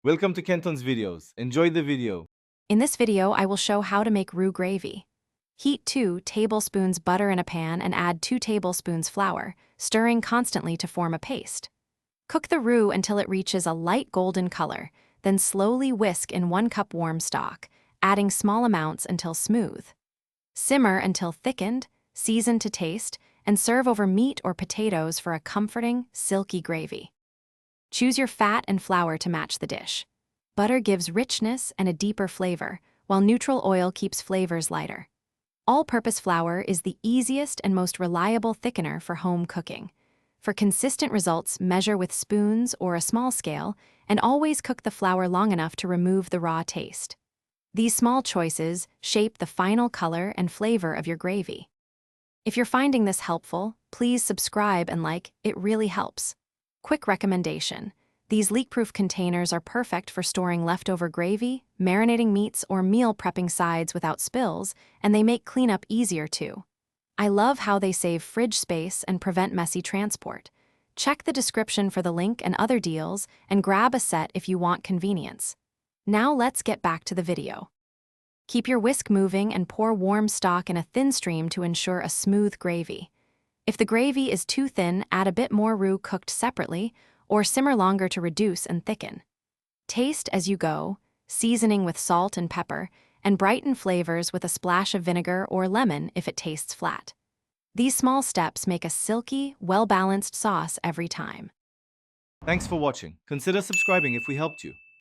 Welcome to Kenton's videos. Enjoy the video. In this video, I will show how to make roux gravy. Heat 2 tablespoons butter in a pan and add 2 tablespoons flour, stirring constantly to form a paste. Cook the roux until it reaches a light golden color, then slowly whisk in 1 cup warm stock, adding small amounts until smooth. Simmer until thickened, season to taste, and serve over meat or potatoes for a comforting, silky gravy. Choose your fat and flour to match the dish. Butter gives richness and a deeper flavor, while neutral oil keeps flavors lighter. All-purpose flour is the easiest and most reliable thickener for home cooking. For consistent results, measure with spoons or a small scale, and always cook the flour long enough to remove the raw taste. These small choices shape the final color and flavor of your gravy. If you're finding this helpful, please subscribe and like, it really helps. Quick recommendation: these leak-proof containers are perfect for storing leftover gravy, marinating meats, or meal prepping sides without spills, and they make cleanup easier too. I love how they save fridge space and prevent messy transport. Check the description for the link and other deals, and grab a set if you want convenience. Now let's get back to the video. Keep your whisk moving and pour warm stock in a thin stream to ensure a smooth gravy. If the gravy is too thin, add a bit more roux cooked separately, or simmer longer to reduce and thicken. Taste as you go, seasoning with salt and pepper, and brighten flavors with a splash of vinegar or lemon if it tastes flat. These small steps make a silky, well-balanced sauce every time. Thanks for watching. Consider subscribing if we helped you.